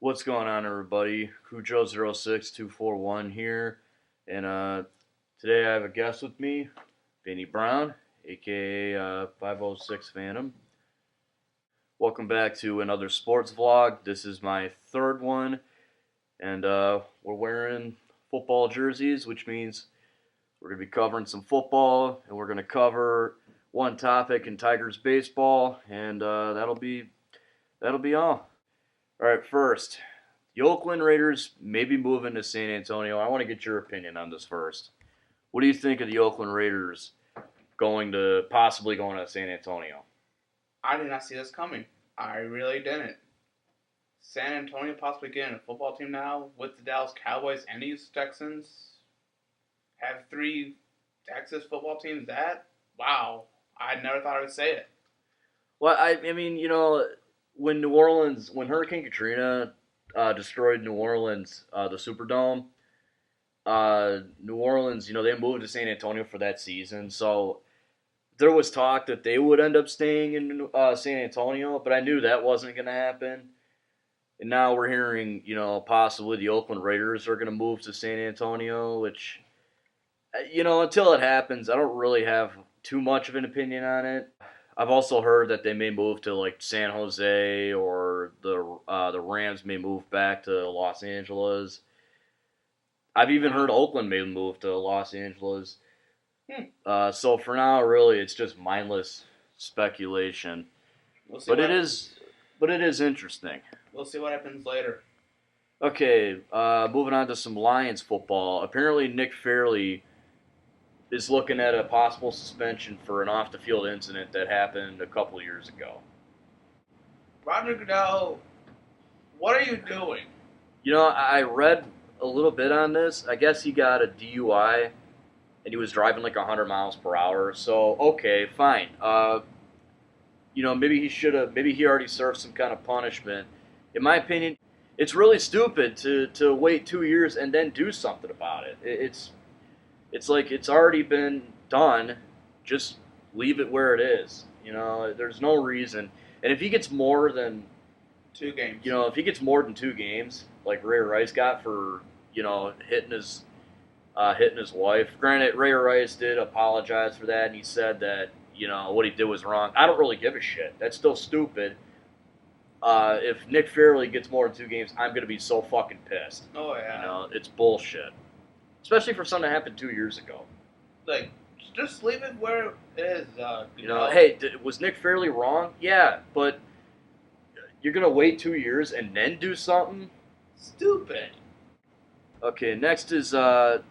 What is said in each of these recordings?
What's going on, everybody? Cujo06241 here, and today I have a guest with me, Vinny Brown, aka 506 Phantom. Welcome back to another sports vlog. This is my third one, and we're wearing football jerseys, which means we're going to be covering some football, and we're going to cover one topic in Tigers baseball, and that'll be all. All right, first, the Oakland Raiders may be moving to San Antonio. I want to get your opinion on this first. What do you think of the Oakland Raiders possibly going to San Antonio? I did not see this coming. I really didn't. San Antonio possibly getting a football team now with the Dallas Cowboys and the Houston Texans. Have three Texas football teams. Wow. I never thought I would say it. Well, I mean, when Hurricane Katrina destroyed New Orleans, the Superdome, New Orleans, they moved to San Antonio for that season. So there was talk that they would end up staying in San Antonio, but I knew that wasn't going to happen. And now we're hearing, possibly the Oakland Raiders are going to move to San Antonio, which, until it happens, I don't really have too much of an opinion on it. I've also heard that they may move to like San Jose, or the Rams may move back to Los Angeles. I've even heard Oakland may move to Los Angeles. So for now, really, it's just mindless speculation. But it is interesting. We'll see what happens later. Okay, moving on to some Lions football. Apparently, Nick Fairley is looking at a possible suspension for an off-the-field incident that happened a couple years ago. Roger Goodell, what are you doing? I read a little bit on this. I guess he got a DUI, and he was driving like 100 miles per hour. So, okay, fine. Maybe he already served some kind of punishment. In my opinion, it's really stupid to wait 2 years and then do something about it. It's like it's already been done. Just leave it where it is. There's no reason. And if he gets more than 2 games, if he gets more than 2 games, like Ray Rice got for hitting his wife. Granted, Ray Rice did apologize for that, and he said that what he did was wrong. I don't really give a shit. That's still stupid. If Nick Fairley gets more than 2 games, I'm gonna be so fucking pissed. Oh yeah. It's bullshit. Especially for something that happened 2 years ago. Like, just leave it where it is. Hey, was Nick Fairley wrong? Yeah, but you're going to wait 2 years and then do something? Stupid. Okay, next is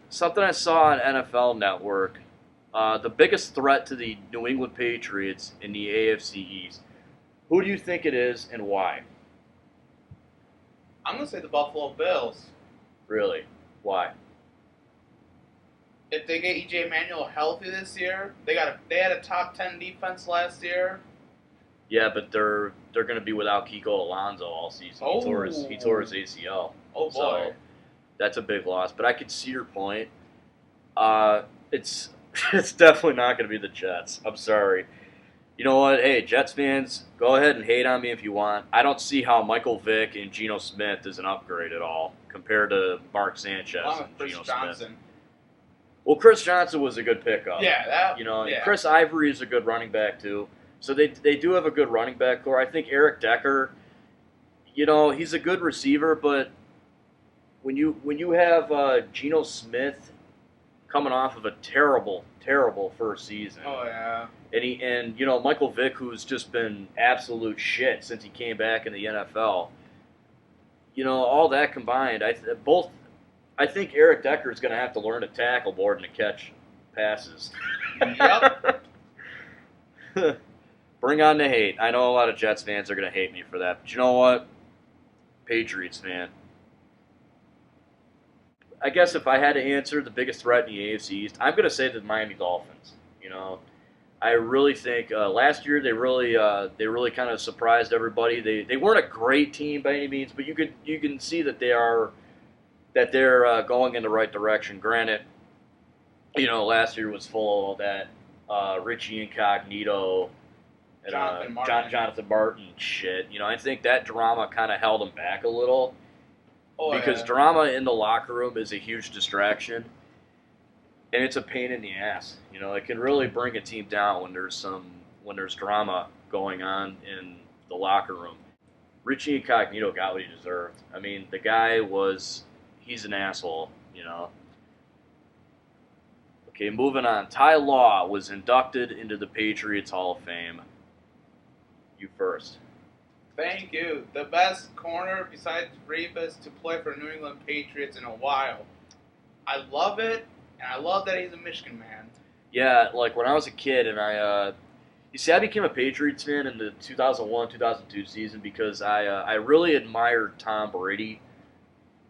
something I saw on NFL Network. The biggest threat to the New England Patriots in the AFC East. Who do you think it is and why? I'm going to say the Buffalo Bills. Really? Why? If they get E.J. Manuel healthy this year, they had a top 10 defense last year. Yeah, but they're going to be without Kiko Alonso all season. Oh. He tore his ACL. Oh boy, so that's a big loss. But I could see your point. It's definitely not going to be the Jets. I'm sorry. You know what? Hey, Jets fans, go ahead and hate on me if you want. I don't see how Michael Vick and Geno Smith is an upgrade at all compared to Mark Sanchez and Chris Geno Johnson. Smith. Well, Chris Johnson was a good pickup. Yeah, And Chris Ivory is a good running back too. So they do have a good running back core. I think Eric Decker, he's a good receiver, but when you have Geno Smith coming off of a terrible first season. Oh yeah. And Michael Vick, who's just been absolute shit since he came back in the NFL. All that combined, I think Eric Decker is going to have to learn to tackle more than to catch passes. Yep. Bring on the hate. I know a lot of Jets fans are going to hate me for that. But you know what? Patriots fan. I guess if I had to answer the biggest threat in the AFC East, I'm going to say the Miami Dolphins. I really think last year they really kind of surprised everybody. They weren't a great team by any means, but you can see that they're going in the right direction. Granted, last year was full of all that Richie Incognito and Jonathan Martin shit. I think that drama kind of held him back a little because yeah. drama in the locker room is a huge distraction, and it's a pain in the ass. It can really bring a team down when there's drama going on in the locker room. Richie Incognito got what he deserved. I mean, the guy he's an asshole. Okay, moving on. Ty Law was inducted into the Patriots Hall of Fame. You first. Thank you. The best corner besides Revis to play for New England Patriots in a while. I love it, and I love that he's a Michigan man. Yeah, like when I was a kid and I became a Patriots fan in the 2001-2002 season because I really admired Tom Brady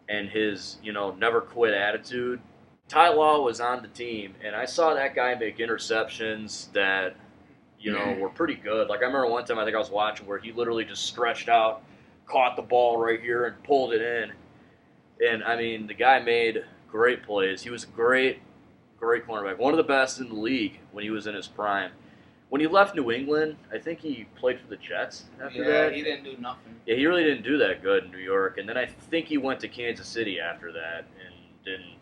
and his, never quit attitude. Ty Law was on the team, and I saw that guy make interceptions that, were pretty good. Like, I remember one time I think I was watching where he literally just stretched out, caught the ball right here, and pulled it in. And, I mean, the guy made great plays. He was a great cornerback. One of the best in the league when he was in his prime. When he left New England, I think he played for the Jets after that. Yeah, he didn't do nothing. Yeah, he really didn't do that good in New York. And then I think he went to Kansas City after that and didn't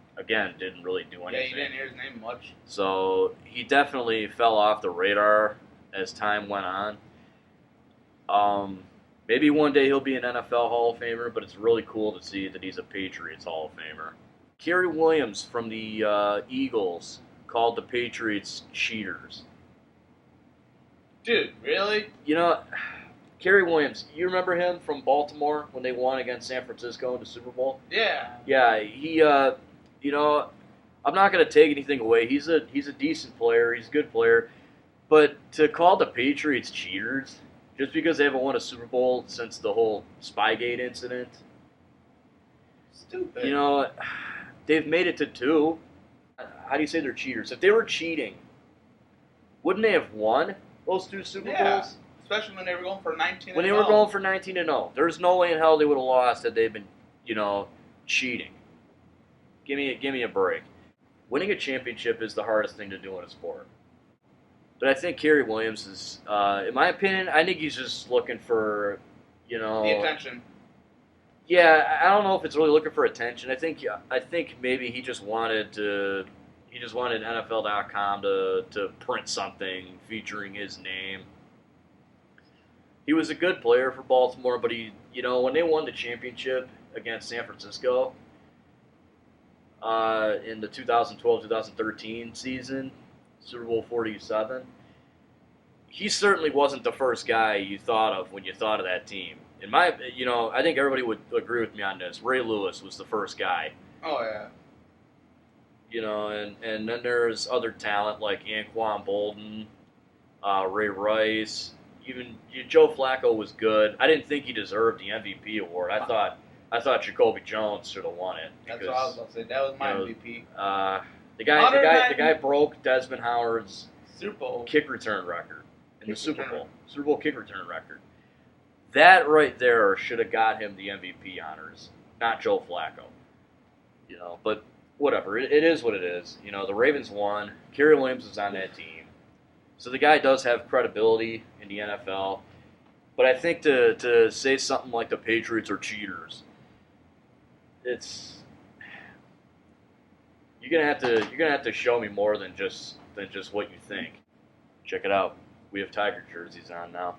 really do anything. Yeah, you didn't hear his name much. So he definitely fell off the radar as time went on. Maybe one day he'll be an NFL Hall of Famer, but it's really cool to see that he's a Patriots Hall of Famer. Kerry Williams from the Eagles called the Patriots cheaters. Dude, really? Kerry Williams, you remember him from Baltimore when they won against San Francisco in the Super Bowl? Yeah. Yeah, he, I'm not going to take anything away. He's a decent player. He's a good player. But to call the Patriots cheaters just because they haven't won a Super Bowl since the whole Spygate incident. Stupid. They've made it to 2. How do you say they're cheaters? If they were cheating, wouldn't they have won those 2 Super Bowls? Especially when they were going for 19-0. When they were going for 19-0. There's no way in hell they would have lost had they been, cheating. Give me a break. Winning a championship is the hardest thing to do in a sport. But I think Kerry Williams is, in my opinion, I think he's just looking for, the attention. Yeah, I don't know if it's really looking for attention. I think maybe he just wanted NFL.com to print something featuring his name. He was a good player for Baltimore, but when they won the championship against San Francisco in the 2012-2013 season, Super Bowl 47, he certainly wasn't the first guy you thought of when you thought of that team. I think everybody would agree with me on this. Ray Lewis was the first guy. Oh, yeah. And then there's other talent like Anquan Bolden, Ray Rice. Even Joe Flacco was good. I didn't think he deserved the MVP award. I thought Jacoby Jones should have won it. That's what I was going to say. That was my MVP. The guy broke Desmond Howard's Super Bowl kick return record in the Super Bowl. Super Bowl kick return record. That right there should have got him the MVP honors, not Joe Flacco. But whatever. It is what it is. The Ravens won. Kerry Williams was on that team. So the guy does have credibility in the NFL. But I think to say something like the Patriots are cheaters, you're gonna have to show me more than just what you think. Check it out. We have Tiger jerseys on now,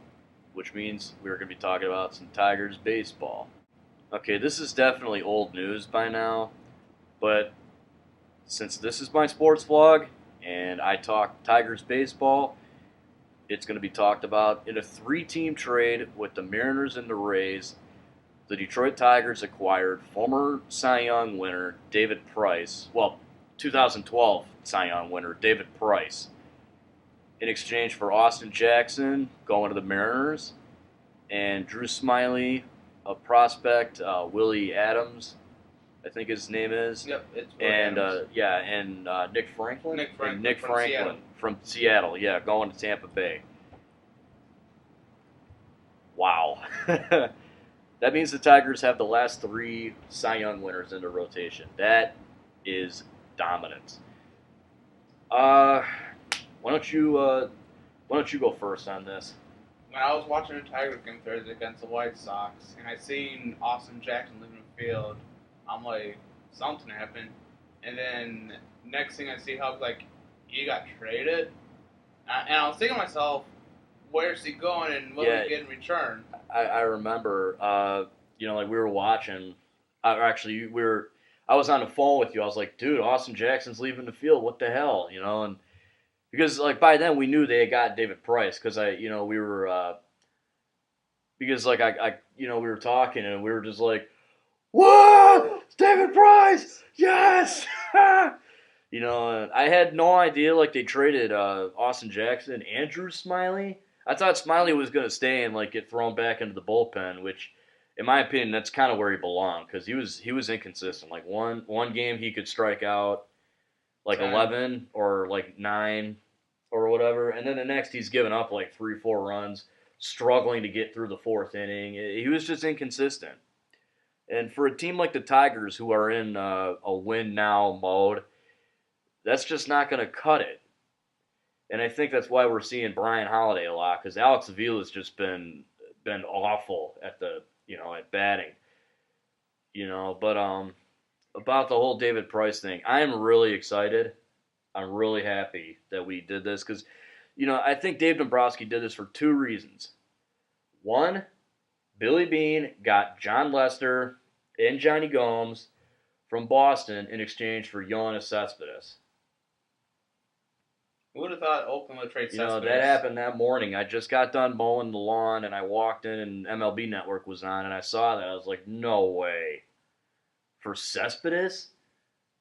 which means we're gonna be talking about some Tigers baseball. Okay, this is definitely old news by now, but since this is my sports vlog and I talk Tigers baseball, it's going to be talked about. In a 3-team trade with the Mariners and the Rays, the Detroit Tigers acquired former Cy Young winner David Price, 2012 Cy Young winner David Price, in exchange for Austin Jackson going to the Mariners, and Drew Smyly, a prospect, Willie Adams, I think his name is. Yep, it's and Nick Franklin. Nick Franklin from Seattle. Yeah, going to Tampa Bay. Wow. That means the Tigers have the last 3 Cy Young winners in their rotation. That is dominance. Why don't you go first on this? when I was watching the Tigers game Thursday against the White Sox, and I seen Austin Jackson leaving the field, I'm like, something happened. And then next thing I see, how like he got traded, and I was thinking to myself, where's he going and what will he get in return? I remember, like we were watching, or actually I was on the phone with you. I was like, dude, Austin Jackson's leaving the field. What the hell, And because like by then we knew they had got David Price because we were because like we were talking and we were just like, whoa, it's David Price, yes. I had no idea like they traded Austin Jackson, Andrew Smiley. I thought Smiley was gonna stay and like get thrown back into the bullpen, which, in my opinion, that's kind of where he belonged because he was inconsistent. Like one game he could strike out like 11 or like 9 or whatever, and then the next he's given up like 3-4 runs, struggling to get through the fourth inning. He was just inconsistent. And for a team like the Tigers, who are in a win now mode, that's just not going to cut it. And I think that's why we're seeing Brian Holiday a lot because Alex Avila's just been awful at at batting. But about the whole David Price thing, I am really excited. I'm really happy that we did this because I think Dave Dombrowski did this for two reasons. One, Billy Beane got John Lester and Johnny Gomes from Boston in exchange for Yoenis Cespedes. Who would have thought Oakland would trade Cespedes? That happened that morning. I just got done mowing the lawn, and I walked in, and MLB Network was on, and I saw that. I was like, no way. For Cespedes?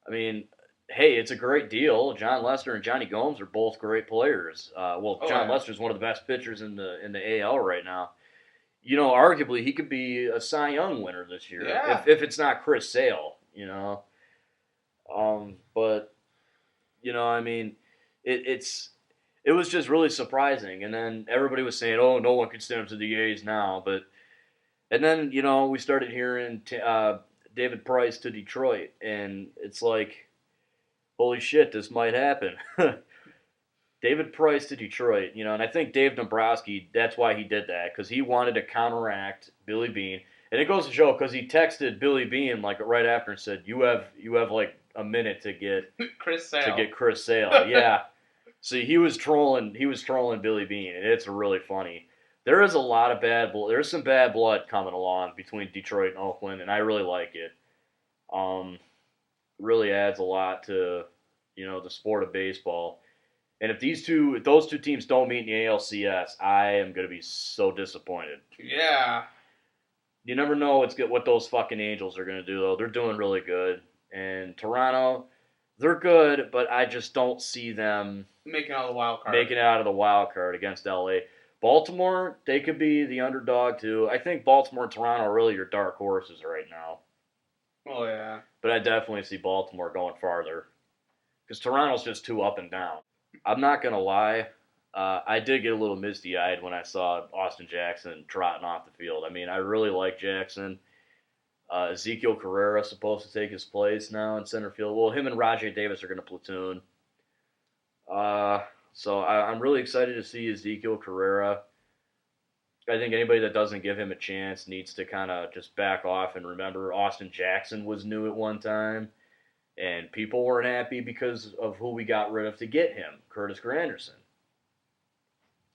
I mean, hey, it's a great deal. John Lester and Johnny Gomes are both great players. John Lester's one of the best pitchers in the AL right now. Arguably, he could be a Cy Young winner this year if it's not Chris Sale, But, I mean, it was just really surprising. And then everybody was saying, oh, no one can stand up to the A's now. And then, we started hearing David Price to Detroit. And it's like, holy shit, this might happen. David Price to Detroit, and I think Dave Dombrowski, that's why he did that, because he wanted to counteract Billy Beane. And it goes to show, because he texted Billy Beane like right after and said, you have like a minute to get Chris Sale. Yeah. See, he was trolling Billy Beane, and it's really funny. There is a lot of there's some bad blood coming along between Detroit and Oakland, and I really like it. Really adds a lot to, the sport of baseball. And if those two teams don't meet in the ALCS, I am going to be so disappointed. Yeah. You never know what those fucking Angels are going to do, though. They're doing really good. And Toronto, they're good, but I just don't see them making it out of the wild card against LA. Baltimore, they could be the underdog, too. I think Baltimore and Toronto are really your dark horses right now. Oh, yeah. But I definitely see Baltimore going farther. Because Toronto's just too up and down. I'm not going to lie. I did get a little misty-eyed when I saw Austin Jackson trotting off the field. I mean, I really like Jackson. Ezekiel Carrera is supposed to take his place now in center field. Well, him and Rajay Davis are going to platoon. So I'm really excited to see Ezekiel Carrera. I think anybody that doesn't give him a chance needs to kind of just back off and remember Austin Jackson was new at one time. And people weren't happy because of who we got rid of to get him, Curtis Granderson.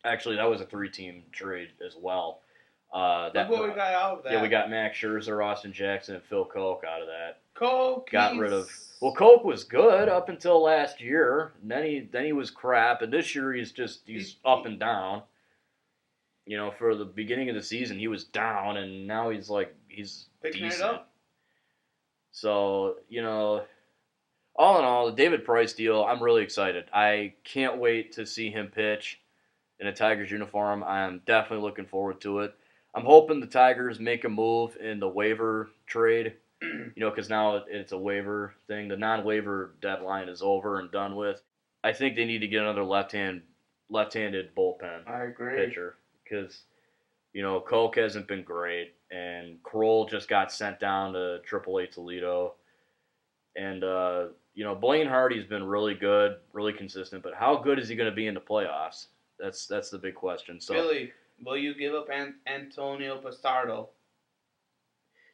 Actually, that was a 3-team trade as well. Look what we got out of that. Yeah, we got Max Scherzer, Austin Jackson, and Phil Koch out of that. Koch got rid of. Well, Koch was good up until last year. And then he was crap, and this year he's up and down. For the beginning of the season he was down, and now he's picking decent. It up. So all in all, the David Price deal, I'm really excited. I can't wait to see him pitch in a Tigers uniform. I'm definitely looking forward to it. I'm hoping the Tigers make a move in the waiver trade, because now it's a waiver thing. The non-waiver deadline is over and done with. I think they need to get another left-handed bullpen pitcher because, Koch hasn't been great, and Kroll just got sent down to AAA Toledo. And, Blaine Hardy's been really good, really consistent, but how good is he going to be in the playoffs? That's the big question. So Will you give up Antonio Bastardo?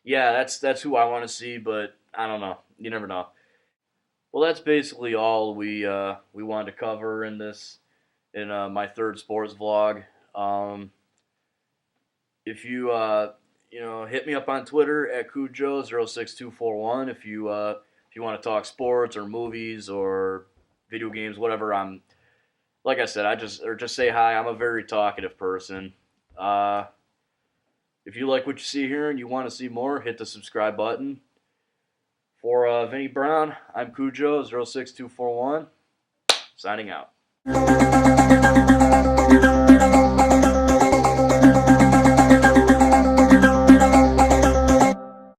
Yeah, that's who I want to see, but I don't know. You never know. Well, that's basically all we wanted to cover in my third sports vlog. Um, if you hit me up on Twitter at Cujo06241 if you want to talk sports or movies or video games, whatever. I'm like I said, just say hi. I'm a very talkative person. Uh, if you like what you see here and you want to see more, hit the subscribe button. For Vinny Brown, I'm Cujo06241, signing out.